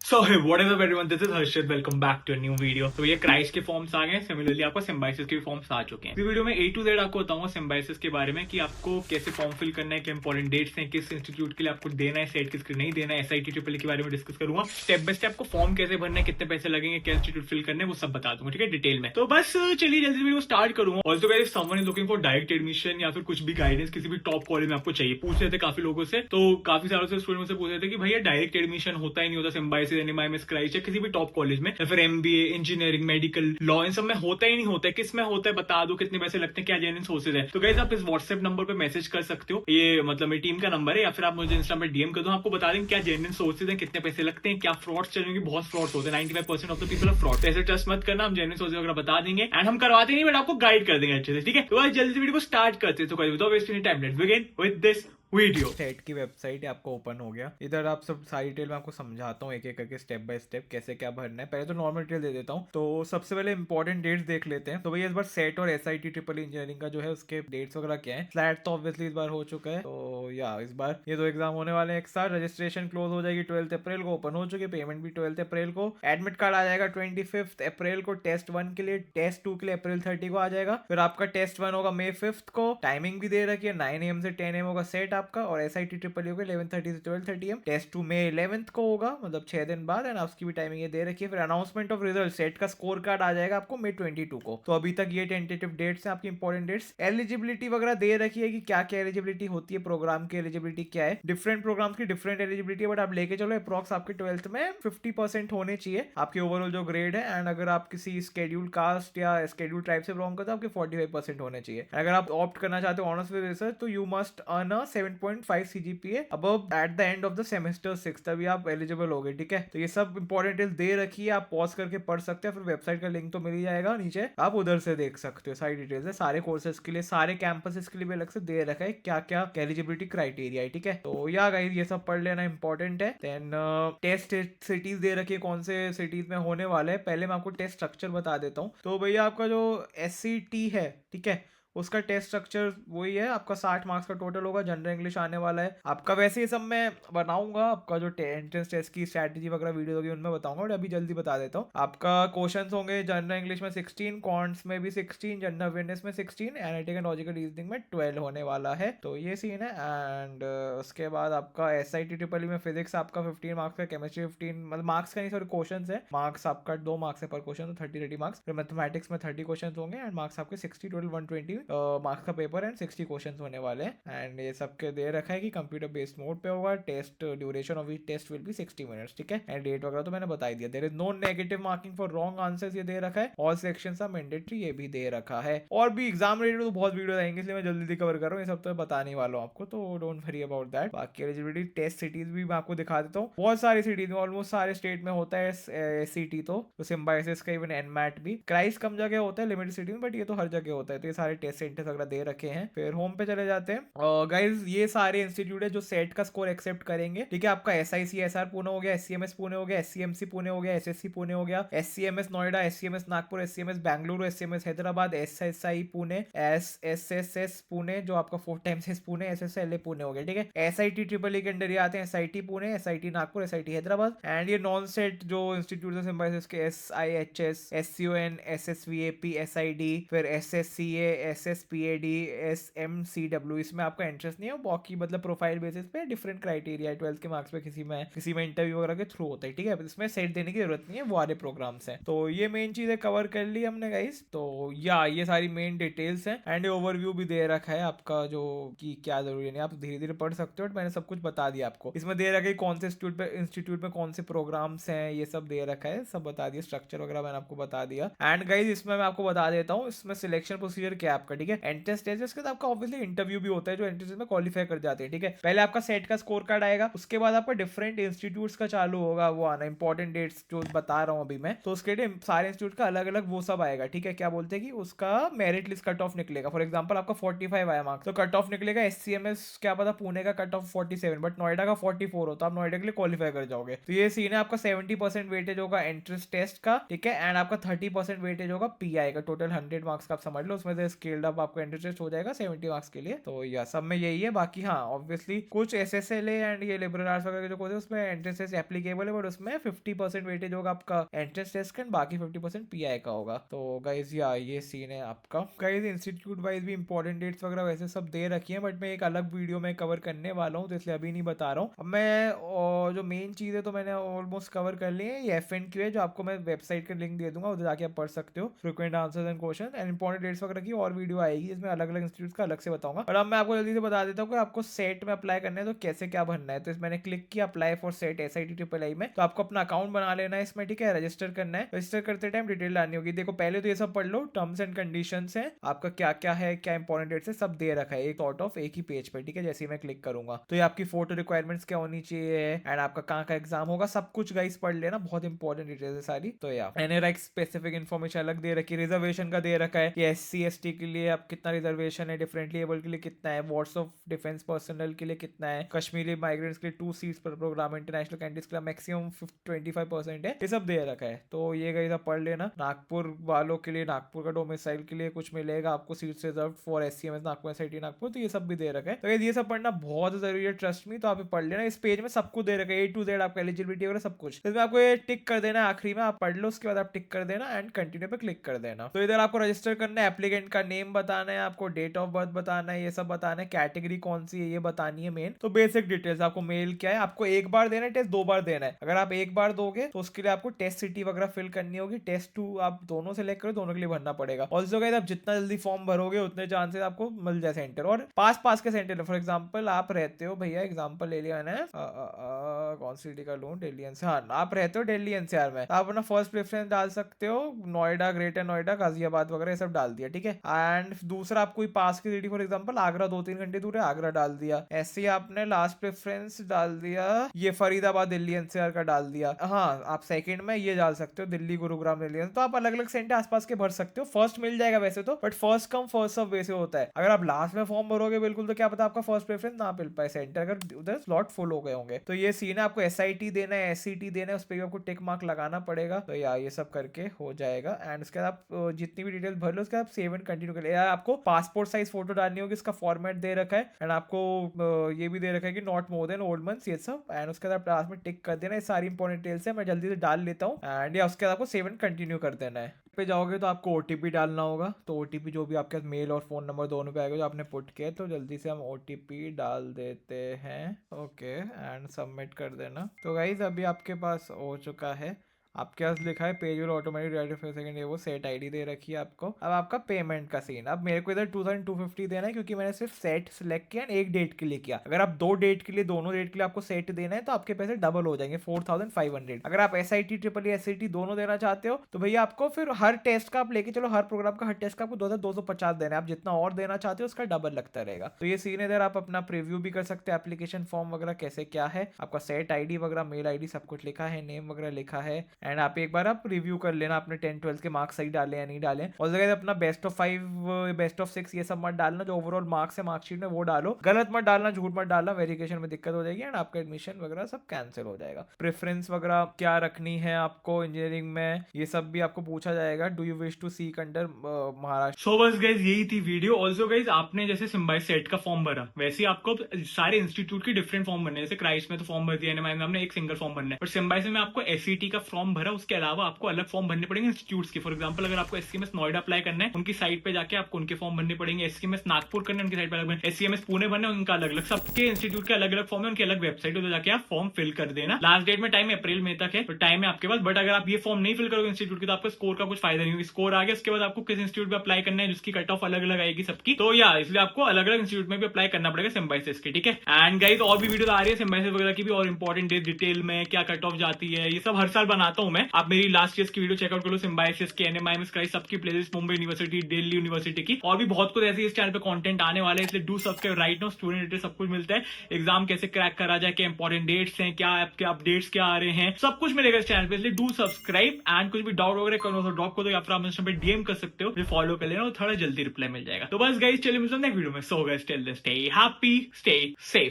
So hey, what is up everyone? This is Harshit. Welcome back to a new video. तो ये Christ के forms आ गए, similarly आपको Symbiosis के forms आ चुके हैं। इस वीडियो में A to Z आपको बताऊंगा सिम्बाइसिस के बारे में कि आपको कैसे फॉर्म फिल करना है, क्या इंपॉर्टेंट डेट्स हैं, किस इंस्टीट्यूट के लिए आपको देना है, सेट किसके नहीं देना है, SIT ट्रिपल के बारे में डिस्कस करूंगा। स्टेप बाय स्टेप आपको फॉर्म कैसे भरना है, कितने पैसे लगेंगे, क्या इंस्टीट्यूट फिल करने हैं, वो सब बता दूंगा, ठीक है, डिटेल में। तो बस चलिए जल्दी वीडियो स्टार्ट करूंगा। Also guys, if someone is looking for direct admission या फिर कुछ भी गाइडेंस किसी भी टॉप कॉलेज में आपको चाहिए, पूछ रहे थे काफी लोगों से, तो काफी सालों से स्टूडेंट मुझसे पूछ रहे थे कि भैया डायरेक्ट एडमिशन होता ही नहीं होता सिम्बाइसिस, NMIMS, क्राइस्ट या किसी भी टॉप कॉलेज में, या फिर MBA, इंजीनियरिंग, मेडिकल, लॉ, इन सब में होता ही नहीं होता है, किस में होता है बता दो, कितने पैसे लगते हैं, क्या जेन्युइन सोर्सेज है। तो गाइस आप इस व्हाट्सएप नंबर पे मैसेज कर सकते हो, ये मतलब मेरी टीम का नंबर है, या फिर आप मुझे इंस्टा में DM कर दो, आपको बता दें क्या जेन्युइन सोर्सेज है, कितने पैसे लगते हैं, क्या फ्रॉड्स चलेंगे। बहुत फ्रॉड्स होते हैं, 95% of the people of fraud. ऐसे ट्रस्ट मत करना, हम जेन्युइन सोर्सेज वगैरह बता देंगे एंड हम करवाते नहीं, बट आपको गाइड कर देंगे अच्छे से, ठीक है। तो गाइस जल्दी से वीडियो को स्टार्ट करते हैं। तो guys without wasting time let's begin with this video. Set की वेबसाइट आपको ओपन हो गया। इधर आप सब सारी डिटेल मैं आपको समझाता हूँ एक एक करके, स्टेप बाय स्टेप कैसे क्या भरना है। पहले तो नॉर्मल डिटेल दे देता हूँ। तो सबसे पहले इंपॉर्टेंट डेट्स देख लेते हैं। तो भैया इस बार सेट और SIT ट्रिपल इंजीनियरिंग का जो है उसके डेट्स वगैरह क्या है। फ्लैट तो ऑब्वियसली इस बार हो चुका है। तो या इस बार ये दो एग्जाम होने वाले हैं एक साथ। रजिस्ट्रेशन क्लोज हो जाएगी 12 अप्रैल को, ओपन हो चुकी है। पेमेंट भी 12 अप्रैल को। एडमिट कार्ड आ जाएगा 25 अप्रैल को टेस्ट 1 के लिए। टेस्ट 2 के लिए अप्रैल 30 को आ जाएगा। फिर आपका टेस्ट 1 होगा May 5 को। टाइमिंग भी दे रखी है, 9 AM से 10 AM होगा सेट आपका, और SIT ट्रिपल होगा 11:30 से 12:30 AM। टेस्ट 2 May 11 को होगा, मतलब 6 दिन बाद, एंड उसकी भी टाइमिंग ये दे रखी है। फिर अनाउंसमेंट ऑफ रिजल्ट, सेट का स्कोर कार्ड आ जाएगा आपको May 22 को। तो अभी तक ये टेंटेटिव डेट्स हैं आपकी, इंपॉर्टेंट डेट्स। एलिजिबिलिटी वगैरह दे रखी है कि क्या क्या एलिजिबिलिटी होती है, प्रोग्राम की एलिजिबिलिटी क्या है। डिफरेंट प्रोग्राम की डिफरेंट एलिजिबिलिटी है, बट आप लेके चलो अप्रॉक्स आपके 12th में 50% होने चाहिए आपके ओवरऑल जो ग्रेड है। एंड अगर आप किसी स्केड्यूल कास्ट या स्केड्यूल ट्राइब से बिलोंग करते हो, आपके 45% होने चाहिए। अगर आप ऑप्ट करना चाहते हो ऑनर्स विद रिसर्च, तो you must earn a 7.5 CGPA above at the end of the semester 6, तभी आप एलिजिबल हो गए, ठीक है। तो ये सब इंपॉर्टेंट डिटेल्स दे रखी है, आप पॉज करके पढ़ सकते हैं। फिर वेबसाइट का लिंक तो मिल ही जाएगा नीचे, आप उधर से देख सकते हो। सारी डिटेल्स है सारे कोर्सेज के लिए, सारे कैंपसेस के लिए भी अलग से दे रखा है क्या क्या एलिजिबिलिटी क्राइटेरिया है, ठीक है। तो या गाइस ये सब पढ़ लेना इंपॉर्टेंट है। देन टेस्ट सिटीज दे रखी है, कौन से सिटीज में होने वाले हैं। पहले मैं आपको टेस्ट स्ट्रक्चर बता देता हूँ। तो भैया आपका जो SCT है, ठीक है, उसका टेस्ट स्ट्रक्चर वही है। आपका 60 मार्क्स का टोटल होगा। जनरल इंग्लिश आने वाला है आपका। वैसे ये सब मैं बनाऊंगा, आपका जो एंट्रेंस टेस्ट की स्ट्रैटेजी वगैरह वीडियो होगी उनमें बताऊंगा, और अभी जल्दी बता देता हूँ। आपका क्वेश्चंस होंगे जनरल इंग्लिश में 16, कॉन्ट्स में भी 16, जनरल अवेयरनेस में 16, एनालिटिकल एंड लॉजिकल रीजनिंग में 12 होने वाला है। तो ये सीन है। एंड उसके बाद आपका SIT ट्रिपल में फिजिक्स आपका 15 मार्क्स का, केमिस्ट्री 15, मतलब मार्क्स का नहीं सॉरी क्वेश्चन है। मार्क्स आपका 2 मार्क्स है पर क्वेश्चन, तो 30 मार्क्स। फिर मैथमेटिक्स में 30 क्वेश्चन होंगे एंड मार्क्स आपके 60, टोटल 120 मार्क्स का पेपर एंड 60 क्वेश्चंस होने वाले हैं। एंड ये सबके दे रखा है कि कंप्यूटर बेस्ड मोड पे होगा। Test duration of each test will be 60 minutes, ठीक है। एंड डेट वगैरह तो मैंने बता ही दिया। There is no negative marking for wrong answers, ये दे रखा है। ऑल सेक्शंस आर मैंडेटरी, ये भी दे रखा है। और भी एग्जाम रिलेटेड तो बहुत वीडियो आएंगे, इसलिए मैं जल्दी कवर कर रहा हूँ। ये सब तो बताने वाला हूँ आपको, तो डोंट वरी अबाउट दैट। बाकी एलिजिबिलिटी टेस्ट सिटीज भी मैं आपको दिखा देता हूँ। बहुत सारी सिटीज में, ऑलमोस्ट सारे स्टेट में होता है SCT, तो सिम्बाइसिस का, इवन NMAT भी। क्राइस्ट कम जगह होता है, लिमिटेड सिटी में, बट ये तो हर जगह होता है। तो ये सारे टेस्ट सेंटर्स वगैरह दे रखे हैं। फिर होम पे चले जाते हैं। गाइज ये सारे इंस्टीट्यूट है जो सेट का स्कोर एक्सेप्ट करेंगे, ठीक है। आपका SICSR पुणे हो गया, SCMS पुणे हो गया, SCMC पुणे हो गया, SSC पुणे हो गया, SCMS Noida, SCMS Nagpur, SCMS Bengaluru, SCMS Hyderabad, SSI Pune, SSS Pune जो आपका 4 टाइम्स पुणे, SSLA पुणे हो गया, ठीक है। SIT ट्रिपल के अंडर ये आते हैं, SIT Pune, SIT Nagpur, SIT Hyderabad. And ये नॉन सेट जो इंस्टीट्यूट है सिम्बाइसिस के, SIHS, SCON, SSVAP, SID, फिर SSCA, SSPAD, SMCW, इसमें आपका इंटरेस्ट नहीं है। बाकी मतलब प्रोफाइल बेसिस पे डिफरेंट क्राइटेरिया है। 12th के मार्क्स पे किसी में इंटरव्यू वगैरह के थ्रू होता है, ठीक है। इसमें सेट देने की जरूरत नहीं है, वो वाले प्रोग्राम्स हैं। तो ये मेन चीजें कवर कर ली हमने गाइस। तो या ये सारी मेन डिटेल्स हैं। एंड ओवरव्यू भी दे रखा है आपका, जो कि क्या जरूरी नहीं, आप धीरे धीरे पढ़ सकते हो, बट मैंने सब कुछ बता दिया आपको। इसमें दे रखा है कौन से इंस्टीट्यूट में कौन से प्रोग्राम्स हैं, ये सब दे रखा है, सब बता दिया। स्ट्रक्चर वगैरह मैंने आपको बता दिया। एंड गाइस इसमें मैं आपको बता देता हूँ, इसमें सिलेक्शन प्रोसीजर क्या है आपका, ठीक है। एंट्रेंस टेस्ट, उसके बाद आपका ऑब्वियसली इंटरव्यू भी होता है, जो एंट्रेंस में क्वालिफाई कर जाते हैं, ठीक है। पहले आपका सेट का स्कोर कार्ड आएगा, उसके बाद आपका डिफरेंट इंस्टीट्यूट्स का चालू होगा वो आना, इंपॉर्टेंट डेट्स जो बता रहा हूँ अभी मैं। तो उसके लिए सारे इंस्टीट्यूट का अलग अलग वो सब आएगा, ठीक है। क्या बोलते हैं कि उसका मेरिट लिस्ट कट ऑफ निकलेगा। फॉर एग्जाम्पल आपका 45 आया मार्क्स, तो कट ऑफ निकलेगा। SCMS क्या पता पुणे का कट ऑफ 47, बट नोएडा का 44 हो, तो आप नोएडा के लिए क्वालिफाई कर जाओगे। तो ये सीन है। आपका 70% वेटेज होगा एंट्रेंस टेस्ट का, ठीक है। एंड आपका 30% वेटेज होगा PI का। टोटल 100 मार्क्स का आप समझ लो, उसमें से स्किल स्केल्ड अप आपको एंट्रेंस टेस्ट हो जाएगा 70 मार्क्स के लिए। तो या सब में यही है। बाकी हाँ ऑब्वियसली कुछ SSLA एंड ये लिबरल आर्ट्स वगैरह जो कोर्स है उसमें एंट्रेंस टेस्ट एप्लीकेबल है, बट उसमें 50% वेटेज होगा आपका एंट्रेंस टेस्ट का, बाकी 50% PI का होगा। तो गाइज या ये सीन है आपका। गाइज इंस्टीट्यूट वाइज भी इंपॉर्टेंट डेट्स वगैरह वैसे सब दे रखी है, बट मैं एक अलग वीडियो में कवर करने वाला हूँ, तो इसलिए अभी नहीं बता रहा हूँ। अब मैं जो मेन चीज़ है तो मैंने ऑलमोस्ट कवर कर ली है। ये FNQ है जो आपको मैं वेबसाइट का लिंक दे दूंगा, उधर जाके आप पढ़ सकते हो। Frequent answers and question and important dates वगैरह की और वीडियो आएगी जिसमें अलग अलग इंस्टीट्यूट का अलग से बताऊंगा। और अब मैं आपको जल्दी से बता देता हूँ कि आपको सेट में अप्लाई करना है तो कैसे क्या भरना है। तो मैंने क्लिक किया apply for set SIT triple में, तो आपको अपना अकाउंट बना लेना है इसमें, ठीक है। रजिस्टर करना है, रजिस्टर करते टाइम डिटेल डालनी होगी। देखो पहले तो ये सब पढ़ लो, टर्म्स एंड कंडीशंस है, आपका क्या क्या है, क्या इंपॉर्टेंट डेट्स है, सब दे रखा है एक सॉर्ट ऑफ एक ही पेज पे, ठीक है। जैसे ही मैं क्लिक करूंगा तो ये आपकी फोटो रिक्वायरमेंट्स क्या होनी चाहिए एंड आपका कहाँ का एग्जाम होगा, सब कुछ गाइस पढ़ लेना, बहुत इंपॉर्टेंट डिटेल्स है सारी। तो या NRI स्पेसिफिक इन्फॉर्मेशन अलग दे रखी है, रिजर्वेशन का दे रखा है कि SC ST के लिए आप कितना रिजर्वेशन है, डिफरेंटली एबल के लिए कितना है, वार्ड्स ऑफ डिफेंस पर्सनल के लिए कितना है, कश्मीरी माइग्रेंट्स के लिए 2 सीट्स पर प्रोग्राम, इंटरनेशनल कैंडिडेट्स के लिए मैक्सिमम 25% है, ये सब दे रखा है। तो ये गाइस आप पढ़ लेना। नागपुर वालों के लिए, नागपुर का डोमिसाइल के लिए कुछ मिलेगा आपको, seats reserve for SCMS Nagpur SIT Nagpur, तो ये सब भी दे रखा है। तो ये सब पढ़ना बहुत जरूरी है, ट्रस्ट मी। तो आप पढ़ लेना, इस पेज में सब कुछ दे रखा है A to Z, आपका एलिजिबिलिटी वगैरह सब कुछ। इसमें आपको ये टिक कर देना है आखिरी में, आप पढ़ लो, उसके बाद आप टिक कर देना एंड कंटिन्यू पे क्लिक कर देना। तो इधर आपको रजिस्टर करना है, एप्लीकेंट का नेम बताना है, आपको डेट ऑफ बर्थ बताना है, ये सब बताना है, कैटेगरी कौन सी है ये बतानी है मेन। तो बेसिक डिटेल्स, आपको मेल क्या है, आपको एक बार देना है टेस्ट, 2 बार देना है। अगर आप एक बार दोगे तो उसके लिए आपको टेस्ट सिटी वगैरह फिल करनी होगी, टेस्ट 2 आप दोनों सेलेक्ट करो, दोनों के लिए भरना पड़ेगा। ऑल्सो गाइस आप जितना जल्दी फॉर्म भरोगे उतने चांसेस आपको मिल जाए सेंटर, और पास के सेंटर। फॉर एग्जाम्पल आप रहते हो, भैया एग्जाम्पल ले लिया मैंने, कौन सी सिटी का लूं, दिल्ली NCR। हाँ आप रहते हो दिल्ली NCR में, आप अपना फर्स्ट प्रेफरेंस डाल सकते हो नोएडा, ग्रेटर नोएडा, गाजियाबाद वगैरह ये सब डाल दिया, ठीक है। एंड दूसरा आप कोई पास की सिटी, फॉर एग्जाम्पल आगरा 2-3 घंटे दूर है, आगरा डाल दिया। ऐसे आपने लास्ट प्रेफरेंस डाल दिया ये फरीदाबाद दिल्ली NCR का डाल दिया। हाँ आप सेकंड में ये डाल सकते हो दिल्ली गुरुग्राम दिल्ली, तो आप अलग अलग सेंटर आसपास के भर सकते हो। फर्स्ट मिल जाएगा वैसे तो, but first come first serve वैसे होता है। अगर आप लास्ट में फॉर्म भरोगे बिल्कुल, तो क्या पता आपका फर्स्ट प्रेफरेंस ना मिल पाए सेंटर, अगर उधर स्लॉट फुल हो गए होंगे। तो ये सीन है, आपको SIT देना है, SCT देना है, उस पर भी आपको टिक मार्क लगाना पड़ेगा। तो यार ये सब करके हो जाएगा। एंड उसके बाद आप जितनी भी डिटेल भर लो उसके बाद सेव एंड कंटिन्यू कर ले। आपको पासपोर्ट साइज फोटो डालनी होगी, इसका फॉर्मेट दे रखा है। एंड आपको ये भी दे रखा है कि not more than old months, ये सब। एंड उसके बाद आप लास्ट में टिक कर देना। ये सारी इंपॉर्टेंट डिटेल्स है, मैं जल्दी से डाल लेता हूँ। एंड या उसके बाद आपको सेव एंड कंटिन्यू कर देना है। पे जाओगे तो आपको OTP डालना होगा। तो OTP जो भी आपके पास मेल और फोन नंबर दोनों पे आएगा जो आपने पुट किया, तो जल्दी से हम OTP डाल देते हैं। ओके एंड सबमिट कर देना। तो गाइज अभी आपके पास हो चुका है, आपके पास लिखा है page will automatic direct second, ये वो सेट ID दे रखी है आपको। अब आपका पेमेंट का सीन, अब मेरे को इधर 2250 देना है क्योंकि मैंने सिर्फ सेट सिलेक्ट किया, एक डेट के लिए किया। अगर आप 2 डेट के लिए, दोनों डेट के लिए आपको सेट देना है तो आपके पैसे डबल हो जाएंगे, 4500। अगर आप SIT ट्रिपल SCT दोनों देना चाहते हो तो भैया आपको फिर हर टेस्ट का आप लेके चलो, हर प्रोग्राम का हर टेस्ट का आपको 2250 देना है। आप जितना और देना चाहते हो उसका डबल लगता रहेगा। तो ये सीन इधर आप अपना प्रीव्यू भी कर सकते हैं, एप्लीकेशन फॉर्म वगैरह कैसे क्या है, आपका सेट ID वगैरह, मेल ID सब कुछ लिखा है, नेम वगैरह लिखा है। एंड आप एक बार आप रिव्यू कर लेना अपने 10-12 के मार्क्स सही डाले या नहीं डाले। और जगह अपना बेस्ट ऑफ 5 बेस्ट ऑफ 6 ये सब मत डालना, जो ओवरऑल मार्क्स है मार्कशीट में वो डालो, गलत मत डालना, झूठ मत डालना, वेरिफिकेशन में दिक्कत हो जाएगी एंड आपका एडमिशन वगैरह सब कैंसिल हो जाएगा। प्रेफरेंस वगैरह क्या रखनी है आपको इंजीनियरिंग में, ये सब भी आपको पूछा जाएगा। Do you wish to seek under Maharashtra. So बस गाइज यही थी वीडियो। ऑल्सो गाइज आपने जैसे सिम्बाइस सेट का फॉर्म भरा, वैसे ही आपको सारे इंस्टीट्यूट की डिफरेंट फॉर्म भरने, जैसे क्राइस्ट में तो फॉर्म भर दिया, NMI में हमने एक सिंगल फॉर्म भरना है, पर सिम्बाइस में आपको SCT का फॉर्म भरा, उसके अलावा आपको अलग फॉर्म भरने पड़ेंगे इंस्टीट्यूट्स के। फॉर एग्जांपल अगर आपको SCMS नोएडा अप्लाई करना है, उनकी साइट पे जाके आपको उनके फॉर्म भरने पड़ेंगे। SCMS नागपुर करना है, उनकी साइट पे अलग, SCMS पुणे भरना है, उनका अलग अलग, सबके इंस्टीट्यूट के अलग अलग फॉर्म है, उनकी अलग वेबसाइट है, जाके आप फॉर्म फिल कर देना। लास्ट डेट में टाइम अप्रैल मई तक है, तो टाइम है आपके पास। बट अगर आप ये फॉर्म नहीं फिल करोगे इंस्टीट्यूट की तो आपको स्कोर का कुछ फायदा नहीं होगा। स्कोर आ गया उसके बाद आपको किस इंस्टीट्यूट में अप्लाई करना है, जिसकी कट ऑफ अलग अलग आएगी सबकी। तो या इसलिए आपको अलग अलग इंस्टीट्यूट में भी अप्लाई करना पड़ेगा सिम्बाइसिस के, ठीक है। एंड गाइस और भी वीडियो आ रही है सिम्बाइसिस वगैरह की भी, और इंपॉर्टेंट डेट डिटेल में क्या कट ऑफ जाती है, ये सब हर साल बनाता हूं मैं। आप मेरी लास्ट ईयर की वीडियो चेकआउट कर लो, सिम्बाइसिस के, NMI में सबकी playlist, Mumbai university, Delhi university की, और भी बहुत कुछ ऐसे इस चैनल पे कंटेंट आने वाले हैं, इसलिए do subscribe right now. Student related सब कुछ मिलता है, एग्जाम कैसे क्रैक करा जाए, क्या इंपॉर्टेंट डेट्स हैं, क्या आपके अपडेट्स क्या आ रहे हैं, सब कुछ मिलेगा इस चैनल पे, इसलिए डू सब्सक्राइब। एंड कुछ भी डाउट वगैरह करो तो ड्रॉप करो, या फिर आप इंस्टा पे DM कर सकते हो, फॉलो कर लेना, थोड़ा जल्दी रिप्लाई मिल जाएगा। तो बस गाइस चलिए मिलते हैं नेक्स्ट वीडियो में। So guys till then stay happy, stay safe.